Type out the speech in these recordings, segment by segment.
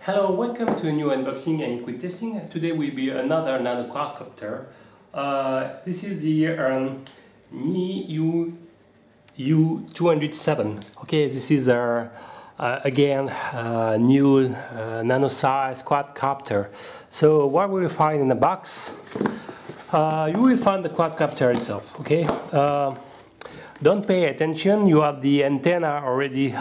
Hello, welcome to a new unboxing and quick testing. Today will be another nano quadcopter. This is the HUI U207. Okay, this is again new nano size quadcopter. So what will you find in the box? You will find the quadcopter itself. Okay, don't pay attention. You have the antenna already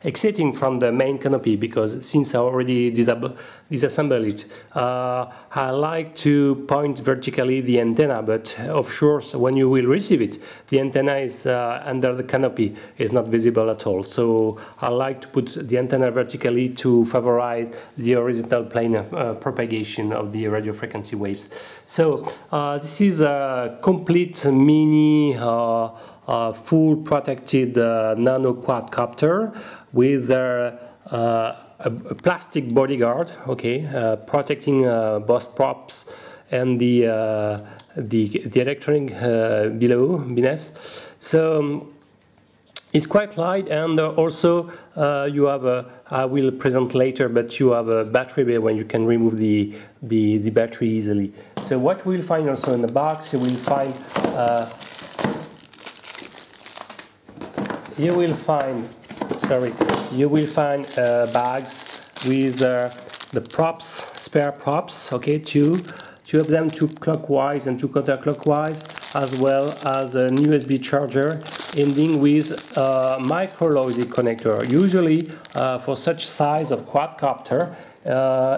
exiting from the main canopy, because since I already disassembled it, I like to point vertically the antenna, but of course when you will receive it, the antenna is under the canopy, is not visible at all. So I like to put the antenna vertically to favorize the horizontal plane propagation of the radio frequency waves. So this is a complete mini full protected nano quadcopter with a plastic bodyguard, okay, protecting both props and the electronic beneath. So it's quite light, and also you have a, I will present later, but you have a battery bay when you can remove the battery easily. So what we'll find also in the box, you will find bags with the props, spare props, okay, two of them, two clockwise and two counterclockwise, as well as an USB charger ending with a micro logic connector. Usually for such size of quadcopter,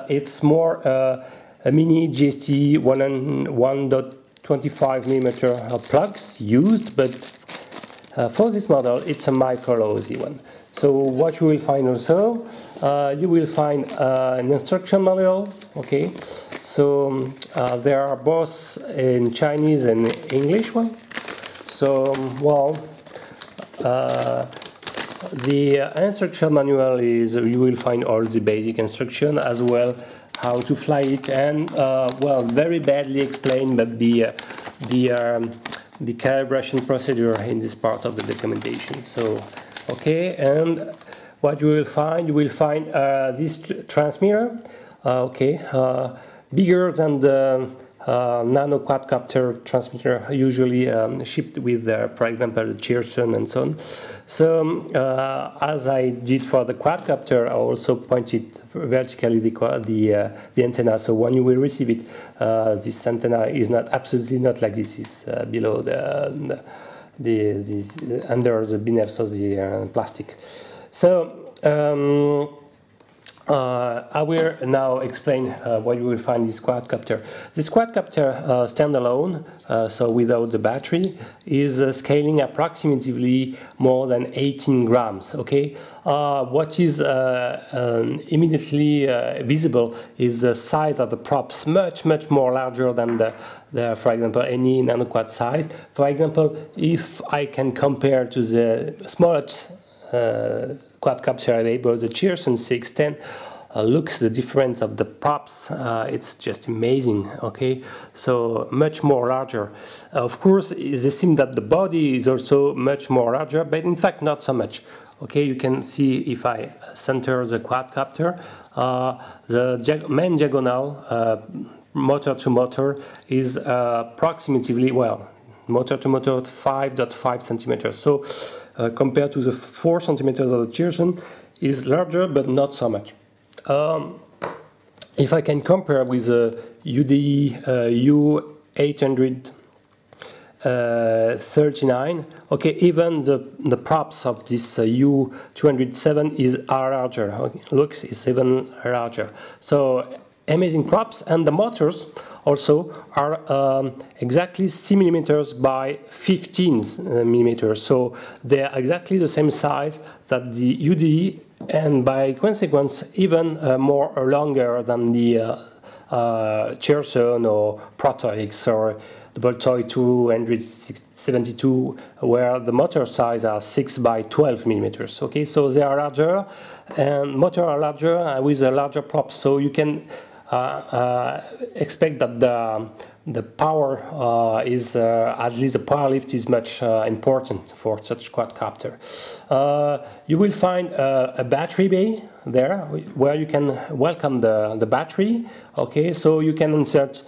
it's more a mini GST 1.25mm plugs used, but for this model, it's a micro low-Z one. So what you will find also, you will find an instruction manual. Okay, so there are both in Chinese and English one. So well, the instruction manual is, you will find all the basic instruction, as well how to fly it, and well, very badly explained, but the calibration procedure in this part of the documentation. So okay, and what you will find this transmitter, okay, bigger than the nano quadcopter transmitter usually shipped with, for example, the Cheerson and so on. So as I did for the quadcopter, I also pointed vertically the antenna. So when you will receive it, this antenna is not absolutely not like this. Is below the under the beneath of the plastic. So I will now explain what you will find this quadcopter. This quadcopter standalone, so without the battery, is scaling approximately more than 18 grams. Okay, what is immediately visible is the size of the props, much more larger than for example, any nano quad size. For example, if I can compare to the smallest quadcopter available, the Cheerson 610, looks the difference of the props, it's just amazing. Okay, so much more larger. Of course, it seems that the body is also much more larger, but in fact not so much. Okay, you can see if I center the quadcopter, the main diagonal motor to motor is approximately, well, motor to motor 5.5 centimeters. So compared to the 4 centimeters of the Cheerson, is larger, but not so much. If I can compare with the U839, okay, even the props of this U207 are larger. Okay, looks is even larger. So amazing props, and the motors also are exactly 6 millimeters by 15 millimeters. So they are exactly the same size that the UDE, and by consequence even more longer than the Cheerson or Protox or the Boltoy 272, where the motor size are 6 by 12 millimeters. Okay, so they are larger, and motor are larger with a larger prop. So you can expect that the power is at least the power lift is much important for such quadcopter. You will find a battery bay there where you can welcome the battery. Okay, so you can insert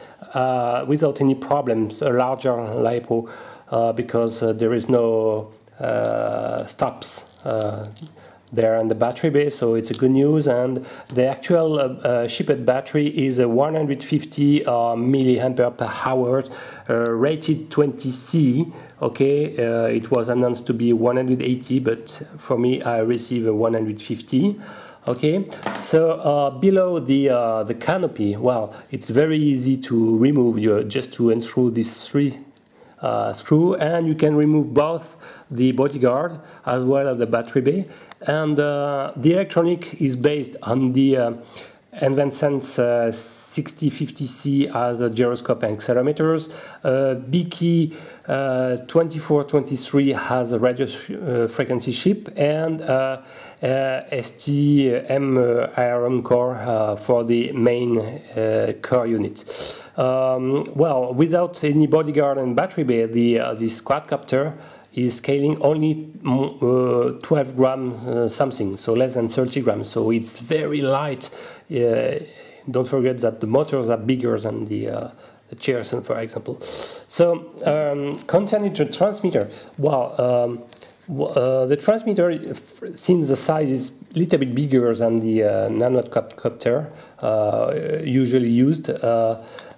without any problems a larger LiPo because there is no stops there in the battery bay, so it's a good news. And the actual shipped battery is a 150 milliampere per hour, rated 20C. Okay, it was announced to be 180, but for me I received a 150. Okay, so below the canopy, well, it's very easy to remove. You just to unscrew these three screw, and you can remove both the bodyguard as well as the battery bay. And the electronic is based on the Advanced 6050C as a gyroscope and accelerometers. BK 2423 has a radio frequency chip, and STM ARM core for the main core unit. Well, without any bodyguard and battery bay, this quadcopter is scaling only 12 grams something, so less than 30 grams, so it's very light. Don't forget that the motors are bigger than the chairs, for example. So concerning the transmitter, well, the transmitter, since the size is a little bit bigger than the nanocopter usually used,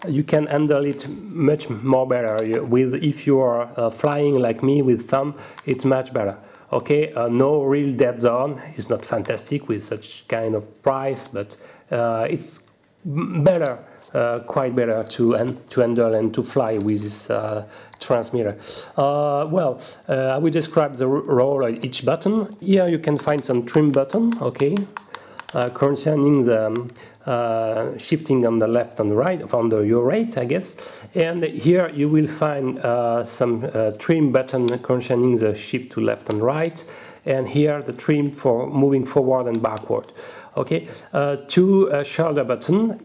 you can handle it much more better. If you are flying like me with thumb, it's much better. Okay, no real dead zone. It's not fantastic with such kind of price, but it's better, quite better to handle and to fly with this transmitter. Well, I will describe the role of each button. Here you can find some trim button, okay, concerning the shifting on the left and the right, on your right, I guess. And here you will find some trim button concerning the shift to left and right. And here the trim for moving forward and backward. Okay, two shoulder button.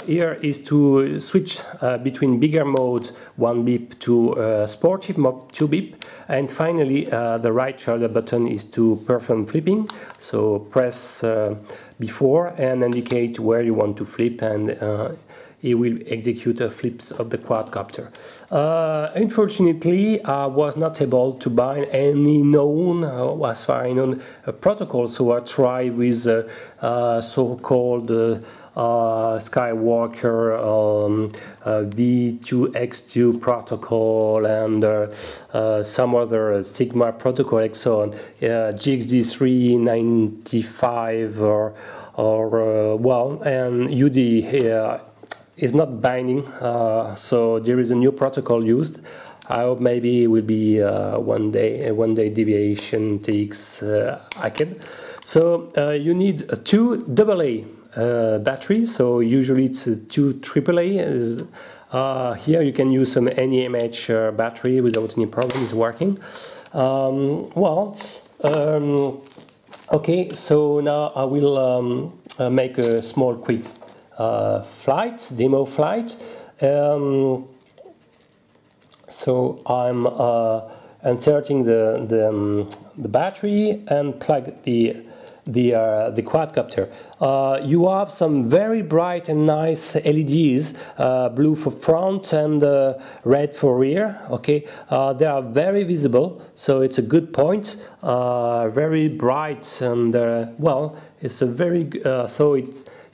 Here is to switch between bigger modes, 1 beep, to sportive mode, 2 beep. And finally, the right shoulder button is to perform flipping. So press before and indicate where you want to flip, and it will execute flips of the quadcopter. Unfortunately, I was not able to buy any known, as far as I know, protocol, so I tried with so-called Skywalker V2X2 protocol and some other Sigma protocol, and so on, GXD395 or well, and UD is not binding, so there is a new protocol used. I hope maybe it will be one day deviation takes ACAD. So you need two AA batteries, so usually it's two AAA. Here you can use some NEMH battery without any problems working. Okay, so now I will make a small quick demo flight. So I'm inserting the battery and plug the quadcopter. You have some very bright and nice LEDs, blue for front and red for rear. Okay, they are very visible, so it's a good point. Very bright, and well, it's a very so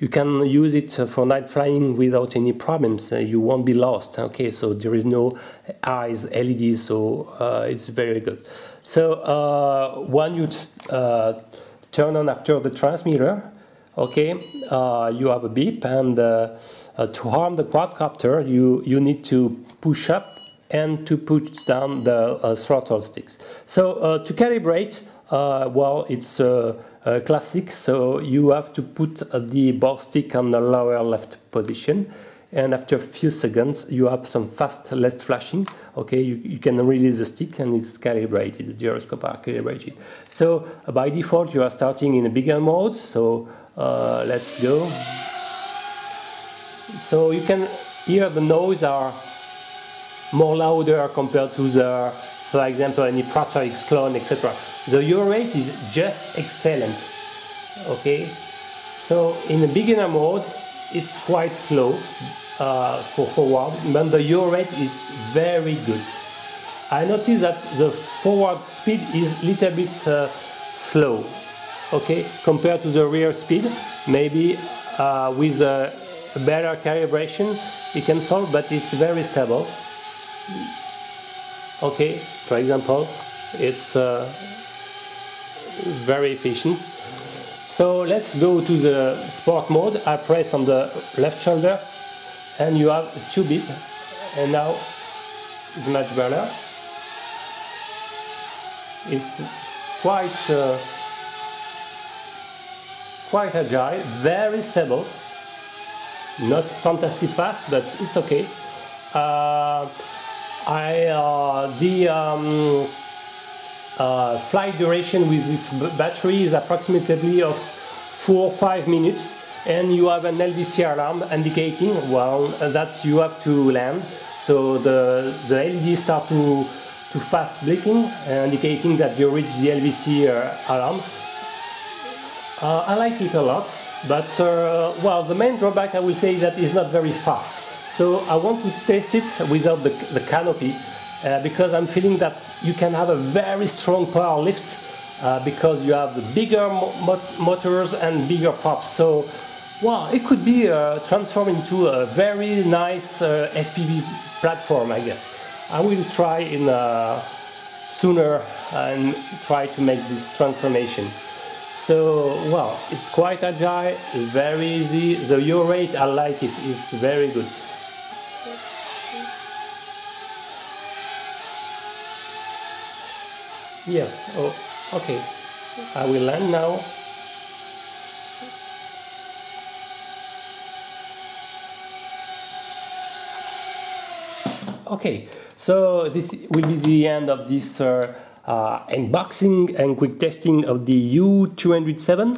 you can use it for night flying without any problems. You won't be lost. Okay, so there is no eyes LEDs, so it's very good. So when you turn on after the transmitter, okay, you have a beep, and to harm the quadcopter, you need to push up and to push down the throttle sticks. So to calibrate, well, it's classic, so you have to put the ball stick on the lower left position, and after a few seconds you have some fast left flashing. Okay, you can release the stick and it's calibrated, the gyroscope are calibrated. So by default you are starting in a bigger mode, so let's go. So you can hear the noise are more louder compared to the, for example, any Prater X clone, etc. The UA rate is just excellent. Okay, so in the beginner mode, it's quite slow for forward, but the UA rate is very good. I noticed that the forward speed is a little bit slow, okay, compared to the rear speed. Maybe with a better calibration you can solve, but it's very stable. Okay, for example, it's very efficient. So let's go to the sport mode. I press on the left shoulder and you have 2 beats, and now it's much better. It's quite agile, very stable, not fantastic fast, but it's okay. The flight duration with this battery is approximately of 4 or 5 minutes, and you have an LVC alarm indicating, well, that you have to land. So the LED start to fast blinking, indicating that you reach the LVC alarm. I like it a lot, but well, the main drawback I will say that is not very fast. So I want to test it without the canopy, because I'm feeling that you can have a very strong power lift because you have the bigger motors and bigger props. So, well, it could be transformed into a very nice FPV platform, I guess. I will try in sooner and try to make this transformation. So, well, it's quite agile, very easy. The yaw rate, I like it, it's very good. Yes, oh, okay. I will land now. Okay, so this will be the end of this unboxing and quick testing of the U207.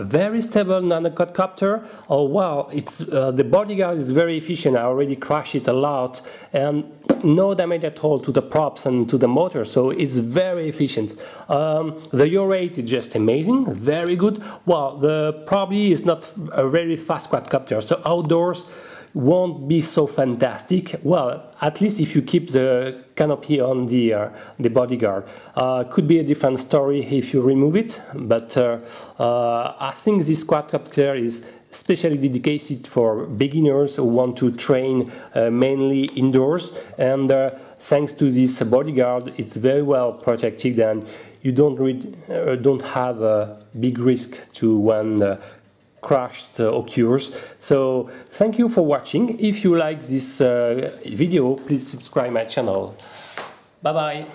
Very stable nano-quadcopter. Oh wow, it's the bodyguard is very efficient. I already crashed it a lot, and no damage at all to the props and to the motor, so it's very efficient. The yaw rate is just amazing, very good. Well, probably is not a very fast quadcopter, so outdoors won't be so fantastic. Well, at least if you keep the canopy on the bodyguard. Could be a different story if you remove it, but I think this quadcopter is especially dedicated for beginners who want to train mainly indoors, and thanks to this bodyguard it's very well protected, and you don't have a big risk to when crash occurs. So thank you for watching. If you like this video, please subscribe my channel. Bye bye.